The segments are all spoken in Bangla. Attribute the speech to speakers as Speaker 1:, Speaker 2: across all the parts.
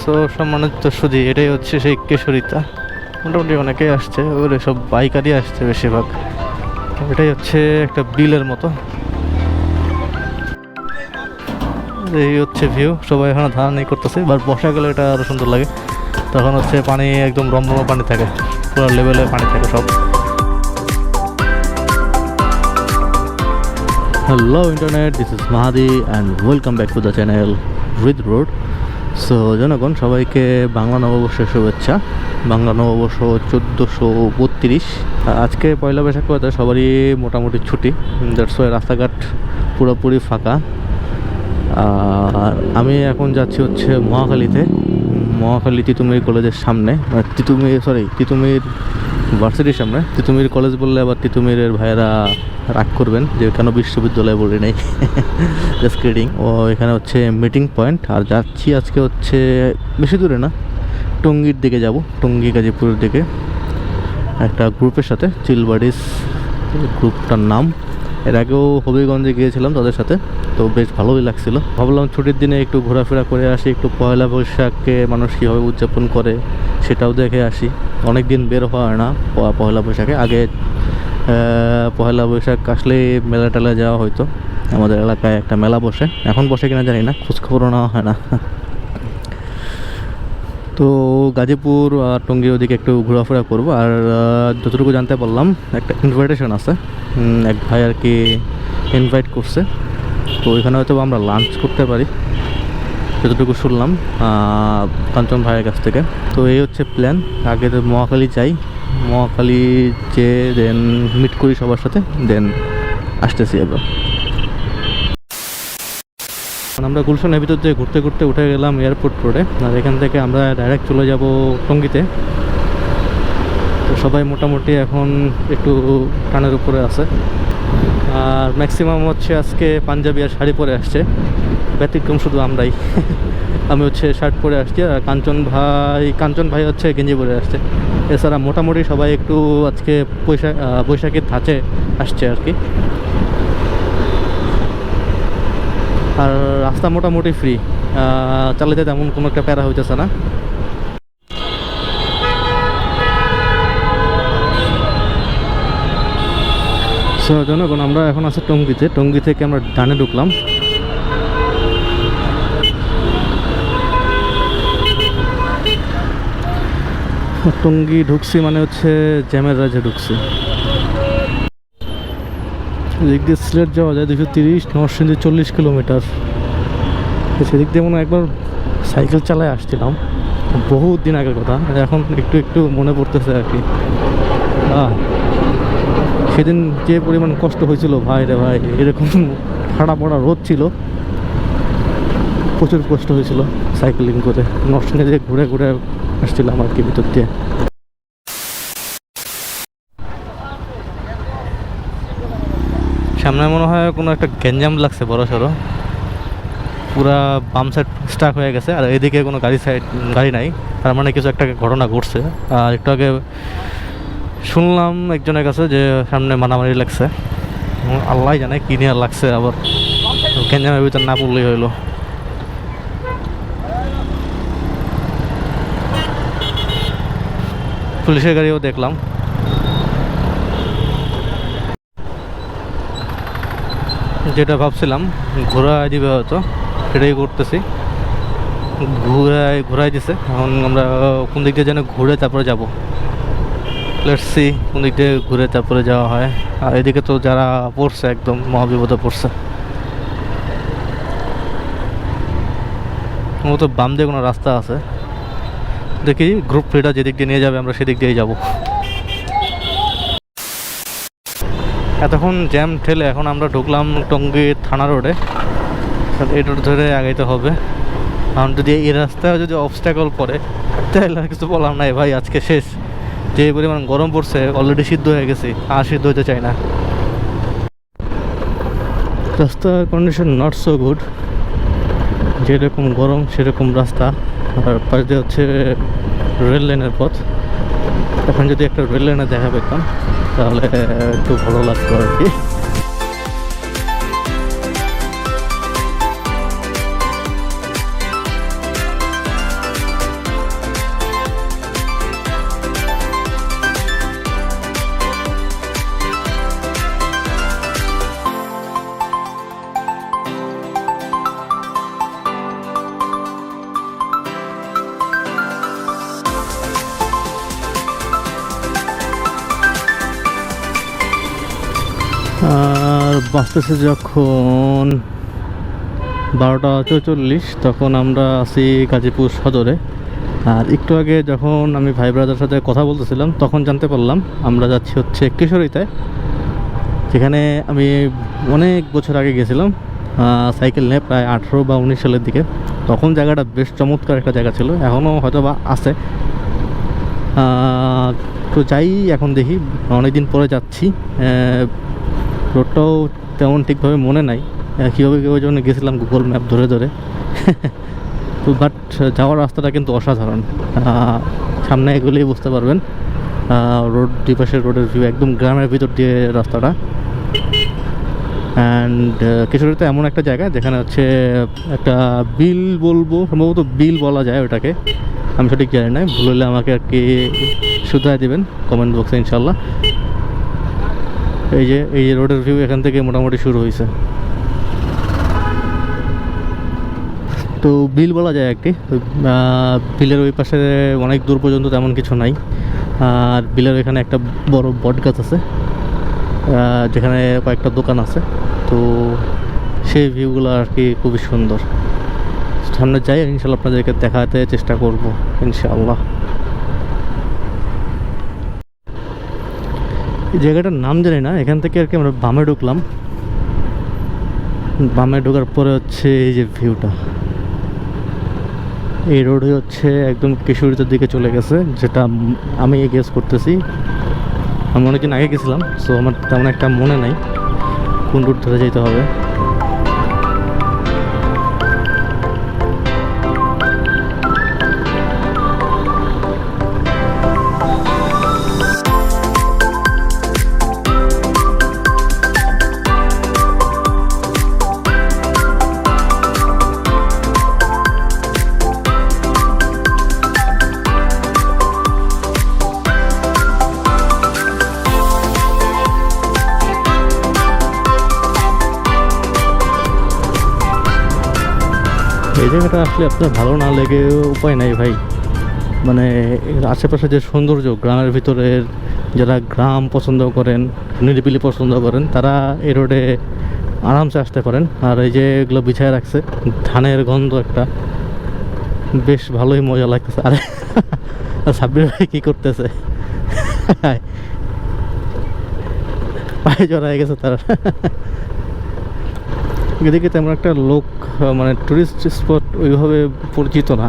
Speaker 1: সো সম্মানিত সুধী, এটাই হচ্ছে সেই কেশরিতা। মোটামুটি অনেকেই আসছে, ওর সব বাইকারই আসছে বেশিরভাগ। এটাই হচ্ছে একটা বিলের মতো। এই হচ্ছে ভিউ, সবাই এখানে ধারণাই করতেছে। এবার বর্ষাকালে এটা আরও সুন্দর লাগে, তখন হচ্ছে পানি একদম রমরমা পানি থাকে, পুরো লেভেলে পানি থাকে সব। Hello internet, this is Mahadi and welcome back to the channel with road. So জনগণ, সবাইকে বাংলা নববর্ষের শুভেচ্ছা। বাংলা নববর্ষ 1432। আজকে পয়লা বৈশাখ কথা সবারই মোটামুটি ছুটি, দ্যাটস ওয়াই রাস্তাঘাট পুরোপুরি ফাঁকা। আর আমি এখন যাচ্ছি হচ্ছে মহাখালী তিতুমির কলেজের সামনে, তিতুমির ভার্সিটির সামনে। তিতুমির কলেজ বললে আবার তিতুমিরের ভাইয়েরা রাগ করবেন যে কেন বিশ্ববিদ্যালয় বলি নাই। Just kidding. ও এখানে হচ্ছে মিটিং পয়েন্ট। আর যাচ্ছি আজকে হচ্ছে বেশি দূরে না, টঙ্গীর দিকে যাব, টঙ্গী গাজীপুরের দিকে একটা গ্রুপের সাথে, চিলবাডিস গ্রুপটার নাম। এর আগেও হবিগঞ্জে গিয়েছিলাম তাদের সাথে, তো বেশ ভালোই লাগছিল। ভাবলাম ছুটির দিনে একটু ঘোরাফেরা করে আসি, একটু পয়লা বৈশাখকে মানুষ কীভাবে উদযাপন করে সেটাও দেখে আসি। অনেক দিন বের হওয়া হয় না পয়লা বৈশাখে। আগে পয়লা বৈশাখ আসলে মেলা টেলা যাওয়া হয়তো, আমাদের এলাকায় একটা মেলা বসে, এখন বসে কিনা জানি না, খোঁজখবরও নেওয়া হয় না। তো গাজীপুর আর টঙ্গী ওদিকে একটু ঘোরাফেরা করবো। আর যতটুকু জানতে পারলাম একটা ইনভাইটেশন আছে, এক ভাই আর কি ইনভাইট করছে, তো ওইখানে হয়তো আমরা লাঞ্চ করতে পারি যতটুকু শুনলাম কাঞ্চন ভাইয়ের কাছ থেকে। তো এই হচ্ছে প্ল্যান। আগে তো মহাখালী যাই, মহাখালী যে দেন মিট করি সবার সাথে, দেন আসতেছি এবার। আমরা গুলশানের ভিতর দিয়ে ঘুরতে ঘুরতে উঠে গেলাম এয়ারপোর্ট রোডে, আর এখান থেকে আমরা ডাইরেক্ট চলে যাব টঙ্গীতে। তো সবাই মোটামুটি এখন একটু টানের উপরে আছে, আর ম্যাক্সিমাম হচ্ছে আজকে পাঞ্জাবি আর শাড়ি পরে আসছে, ব্যতিক্রম শুধু আমরাই। আমি হচ্ছে শার্ট পরে আসছি, আর কাঞ্চন ভাই হচ্ছে গেঞ্জি পরে আসছে। এছাড়া মোটামুটি সবাই একটু আজকে বৈশাখের ধাঁচে আসছে আর কি। আর রাস্তা মোটামুটি ফ্রি, চালাতে তেমন কোনো একটা প্যারা হইতেছে না। সো জনগণ, আমরা এখন আছি টঙ্গীতে। টঙ্গী থেকে আমরা ডানে ঢুকলাম। টঙ্গী ঢুকছি মানে হচ্ছে জ্যামের রাজ্যে ঢুকছি। এদিক দিয়ে সিলেট যাওয়া যায় 230, নরসিংদী 40 কিলোমিটার। সেদিক দিয়ে মনে একবার সাইকেল চালায় আসছিলাম, বহুত দিন আগের কথা, এখন একটু একটু মনে পড়তেছে আর কি। সেদিন যে পরিমাণ কষ্ট হয়েছিল ভাই রে ভাই, এরকম ঠাড়া পড়া রোদ ছিল, প্রচুর কষ্ট হয়েছিল সাইকেলিং করে। নরসিংদী দিয়ে ঘুরে ঘুরে আসছিলাম আর কি ভিতর দিয়ে। সামনে মনে হয় কোনো একটা গ্যাঞ্জাম লাগছে বড় সড়ো, পুরা বাম সাইড স্টাক হয়ে গেছে, আর এদিকে কোনো গাড়ি নাই, তার মানে কিছু একটা ঘটনা ঘটছে। আর একটু আগে শুনলাম একজনের কাছে যে সামনে মারামারি লাগছে, আল্লাহ জানে কি নিয়ে লাগছে, আবার গ্যাঞ্জামের ভিতর না পড়লেই হইলো। পুলিশের গাড়িও দেখলাম। যেটা ভাবছিলাম ঘোরায় দিবে হয়তো, সেটাই করতেছি, ঘোরাই দিছে। এখন আমরা কোন দিক দিয়ে যেন ঘুরে তারপরে যাবো, লেটস সি কোন দিক দিয়ে ঘুরে তারপরে যাওয়া হয়। আর এদিকে তো যারা পড়ছে একদম মহাবিপদে পড়ছে। তো বাম দিয়ে কোনো রাস্তা আছে, দেখি গ্রুপ লিডার যেদিক দিয়ে নিয়ে যাবে আমরা সেদিক দিয়েই যাবো। এতক্ষণ জ্যাম ঠেলে এখন আমরা ঢুকলাম টঙ্গী থানা রোডে, এই রোড ধরে আগাইতে হবে। কারণ যদি এই রাস্তায় যদি অবস্ট্যাকল পড়ে তাহলে আর কিছু বলার নাই ভাই, আজকে শেষ। যে পরিমাণ গরম পড়ছে, অলরেডি সিদ্ধ হয়ে গেছি, আর সিদ্ধ হতে চাই না। রাস্তার কন্ডিশন নট সো গুড, যেরকম গরম সেরকম রাস্তা। আর পাশে হচ্ছে রেল লাইনের পথ। এখন যদি একটা রেল লাইনে দেখা পেতাম তাহলে একটু ভালো লাগতো আর কি। আর বাঁচতেছে যখন 12:44, তখন আমরা আছি গাজীপুর সদরে। আর একটু আগে যখন আমি ভাই ব্রাদার সাথে কথা বলতেছিলাম তখন জানতে পারলাম আমরা যাচ্ছি হচ্ছে কিশোরীতে, যেখানে আমি অনেক বছর আগে গেছিলাম সাইকেল নিয়ে, প্রায় 18 বা 19 সালের দিকে। তখন জায়গাটা বেশ চমৎকার একটা জায়গা ছিল, এখনও হয়তো বা আছে। তো যাই, এখন দেখি, অনেক দিন পরে যাচ্ছি। রোডটাও তেমন ঠিকভাবে মনে নাই, কীভাবে ওই জন্য গেছিলাম গুগল ম্যাপ ধরে ধরে। তো বাট যাওয়ার রাস্তাটা কিন্তু অসাধারণ, সামনে এগুলোই বুঝতে পারবেন। রোড, দুই পাশের রোডের ভিউ, একদম গ্রামের ভিতর দিয়ে রাস্তাটা। অ্যান্ড কিশোরীতে এমন একটা জায়গা যেখানে হচ্ছে একটা বিল, বলবো সম্ভবত বিল বলা যায় ওটাকে, আমি সঠিক জানি না, ভুল হলে আমাকে আর কি শুধরাই দেবেন কমেন্ট বক্সে ইনশাল্লাহ। এই যে রোডের ভিউ এখান থেকে মোটামুটি শুরু হয়েছে। তো বিল বলা যায় একটি, বিলের ওই পাশে অনেক দূর পর্যন্ত তেমন কিছু নাই। আর বিলের এখানে একটা বড় বট গাছ আছে, যেখানে কয়েকটা দোকান আছে। তো সেই ভিউগুলো আর কি খুবই সুন্দর। সামনে যাই, ইনশাল্লাহ আপনাদেরকে দেখাতে চেষ্টা করব ইনশাআল্লাহ। এই জায়গাটার নাম জানি না, এখান থেকে আর কি আমরা বামে ঢুকলাম। বামে ঢোকার পরে হচ্ছে এই যে ভিউটা, এই রোডে হচ্ছে একদম কিশোরীদের দিকে চলে গেছে, যেটা আমি গেস করতেছি। আমি অনেকদিন আগে গেছিলাম, সো আমার তেমন একটা মনে নাই কোন রুট ধরে যেতে হবে। এই জায়গাটা আসলে আপনার ভালো না লেগে উপায় নাই ভাই। মানে আশেপাশে যে সৌন্দর্য, গ্রামের ভিতরের যারা গ্রাম পছন্দ করেন, নিরিবিলি পছন্দ করেন, তারা এই রোডে আরামসে আসতে পারেন। আর এই যে এগুলো বিছায় রাখছে, ধানের গন্ধ একটা, বেশ ভালোই মজা লাগতেছে। আরে সাব্বির ভাই কী করতেছে, পায়ে জড়ায় গেছে তার। এদিকে তেমন একটা লোক, মানে টুরিস্ট স্পট ওইভাবে পরিচিত না।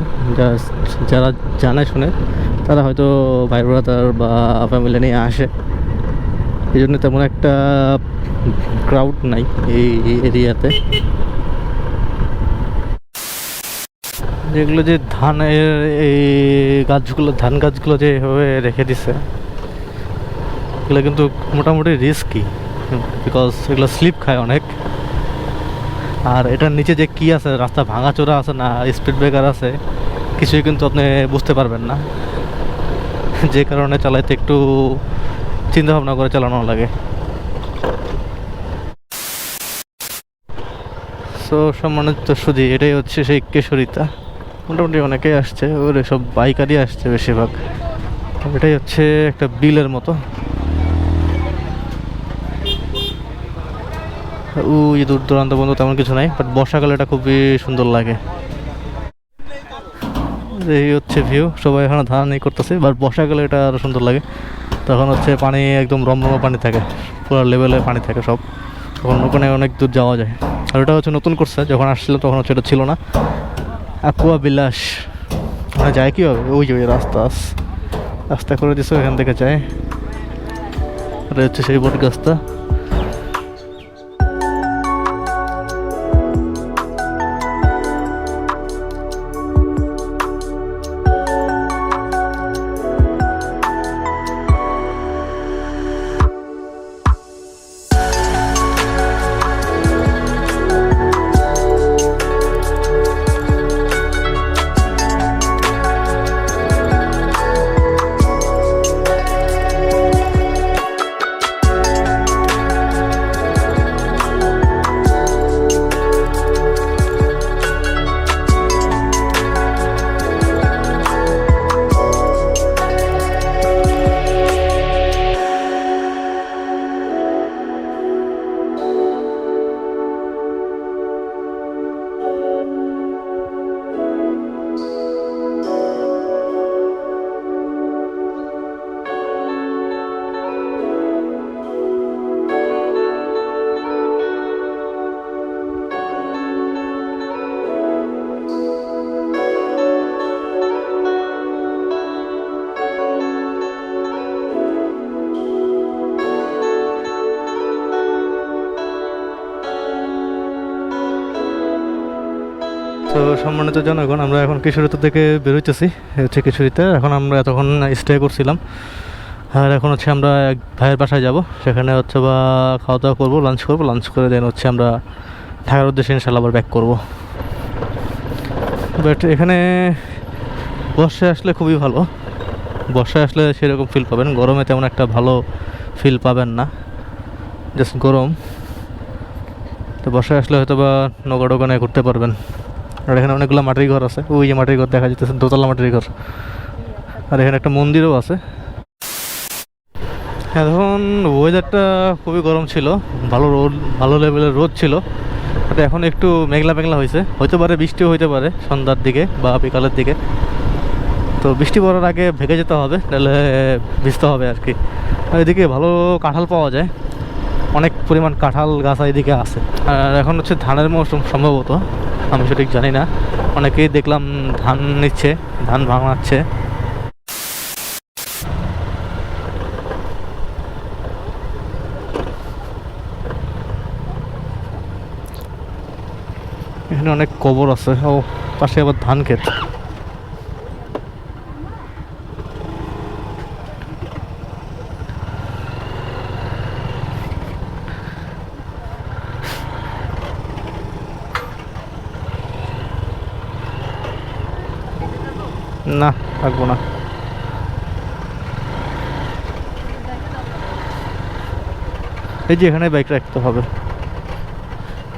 Speaker 1: যারা জানে শুনে তারা হয়তো ভাই ব্রাদার বা ফ্যামিলি নিয়ে আসে, এই জন্য তেমন একটা ক্রাউড নাই এই এরিয়াতে। যেগুলো যে ধানের এই গাছগুলো, ধান গাছগুলো যে এভাবে রেখে দিছে, এগুলো কিন্তু মোটামুটি রিস্কি, বিকজ এগুলো স্লিপ খায় অনেক। আর এটার নিচে যে কি আছে, রাস্তা ভাঙাচোরা আছে না স্পিড ব্রেকার আছে, কিছুই কিন্তু আপনি বুঝতে পারবেন না, যে কারণে চালাইতে একটু চিন্তা ভাবনা করে চালানো লাগে। সো সম্মানিত সুধী, এটাই হচ্ছে সেই কিশোরীতা। মোটামুটি অনেকেই আসছে, ওর সব বাইকারই আসছে বেশিরভাগ। এটাই হচ্ছে একটা বিলের মতো। ওই দূর দূরান্ত বন্ধু তেমন কিছু নাই, বাট বর্ষাকালে এটা খুবই সুন্দর লাগে। এই হচ্ছে ভিউ, সবাই এখানে ধান এই করতেছে, বাট বর্ষাকালে এটা আরও সুন্দর লাগে। তখন হচ্ছে পানি একদম রমরমা পানি থাকে, পুরো লেভেলে পানি থাকে সব, তখন ওখানে অনেক দূর যাওয়া যায়। আর ওটা হচ্ছে নতুন করছে, যখন আসছিল তখন হচ্ছে এটা ছিল না। অ্যাকুয়া বিলাস, মানে যায় কীভাবে, ওই যে রাস্তা করে দিচ্ছে, ওইখান থেকে যায়। এটা হচ্ছে সেই বট গাছটা। সম্মানিত জনগণ, আমরা এখন কিশোরীতে থেকে বেরোইতেছি। হচ্ছে কিশোরীতে এখন আমরা এতক্ষণ স্টে করছিলাম, আর এখন হচ্ছে আমরা এক ভাইয়ের বাসায় যাব। সেখানে হচ্ছে বা খাওয়া দাওয়া করবো, লাঞ্চ করে দেন হচ্ছে আমরা ঢাকার উদ্দেশ্যে ইনশাল্লাহ আবার ব্যাক করবো। বাট এখানে বর্ষায় আসলে খুবই ভালো, বর্ষায় আসলে সেরকম ফিল পাবেন, গরমে তেমন একটা ভালো ফিল পাবেন না, জাস্ট গরম। তো বর্ষায় আসলে হয়তো বা নৌকা টোকানে ঘুরতে পারবেন। আর এখানে অনেকগুলো মাটির ঘর আছে, ওই যে মাটির ঘর দেখা যেতেছে, দোতলা মাটির ঘর। আর এখানে একটা মন্দিরও আছে। এখন ওয়েদারটা খুবই গরম ছিল, ভালো লেভেলের রোদ ছিল। বাট এখন একটু মেঘলা মেঘলা হয়েছে, হইতে পারে বৃষ্টিও হইতে পারে সন্ধ্যার দিকে বা বিকালের দিকে। তো বৃষ্টি পড়ার আগে ভেগে যেতে হবে, নাহলে ভিজতে হবে আর কি। আর এদিকে ভালো কাঁঠাল পাওয়া যায়, অনেক পরিমাণ কাঁঠাল গাছ এদিকে আছে। আর এখন হচ্ছে ধানের মৌসুম সম্ভবত, আমি সঠিক জানি না। অনেকেই দেখলাম ধান নিচ্ছে, ধান ভাঙাচ্ছে। এখানে অনেক কবর আছে, ও পাশে আবার ধান ক্ষেত। না, থাকবো না। এই যে এখানে বাইক রাখতে হবে।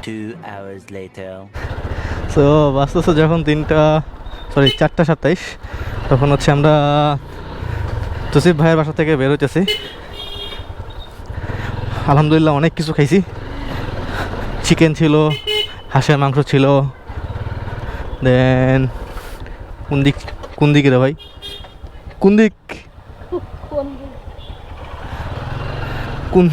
Speaker 2: 2 hours later.
Speaker 1: সো বাস্তবে যখন 4:27, তখন হচ্ছে আমরা তসিফ ভাইয়ের বাসা থেকে বেরোতেছি। আলহামদুলিল্লাহ অনেক কিছু খাইছি, চিকেন ছিল, হাঁসের মাংস ছিল, দেন কোন দিকে রে ভাই, কোন দিক কোন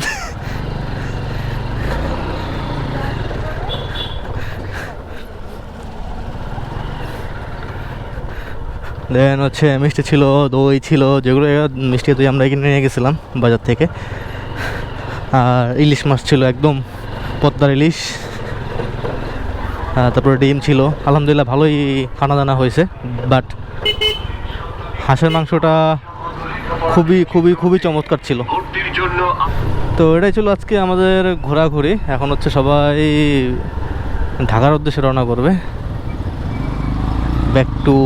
Speaker 1: দেন হচ্ছে মিষ্টি ছিল, দই ছিল, যেগুলো মিষ্টি দই আমরা কিনে নিয়ে গেছিলাম বাজার থেকে। আর ইলিশ মাছ ছিল, একদম পদ্মার ইলিশ। তারপরে ডিম ছিল। আলহামদুলিল্লাহ ভালোই খানা দানা হয়েছে। বাট হাঁসের মাংসটা খুবই খুবই খুবই চমৎকার ছিল। তো এটাই ছিল আজকে আমাদের ঘোরাঘুরি। এখন হচ্ছে সবাই ঢাকার উদ্দেশ্যে রওনা করবে, ব্যাক টু।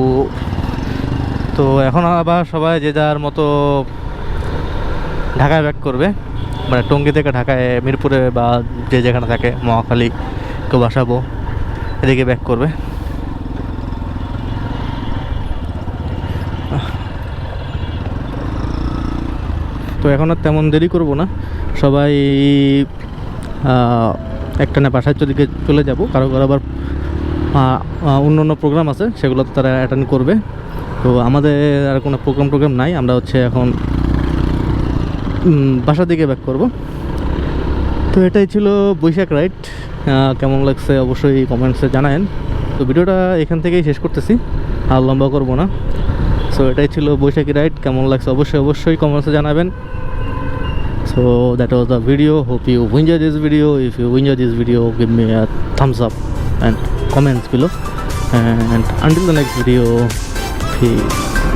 Speaker 1: তো এখন আবার সবাই যে যার মতো ঢাকায় ব্যাক করবে, মানে টঙ্গী থেকে ঢাকায় মিরপুরে বা যে যেখানে থাকে, মহাখালী কেউ বাসাবো, এদিকে ব্যাক করবে। তো এখন আর তেমন দেরি করব না, সবাই একটানে বাসায় চলে যাব। কারো আবার অন্য প্রোগ্রাম আছে, সেগুলো তারা অ্যাটেন্ড করবে। তো আমাদের আর কোনো প্রোগ্রাম নাই, আমরা হচ্ছে এখন বাসার দিকে ব্যাক করব। তো এটাই ছিল বৈশাখ রাইড। কেমন লাগছে অবশ্যই কমেন্টসে জানায়েন। তো ভিডিওটা এখান থেকেই শেষ করতেছি, আর লম্বা করব না। সো এটাই ছিল বৈশাখী রাইড, কেমন লাগছে অবশ্যই কমেন্টসে জানাবেন। So that was the video. Hope you enjoyed this video. If you enjoyed this video, give me a thumbs up and comments below. And until the next video, peace.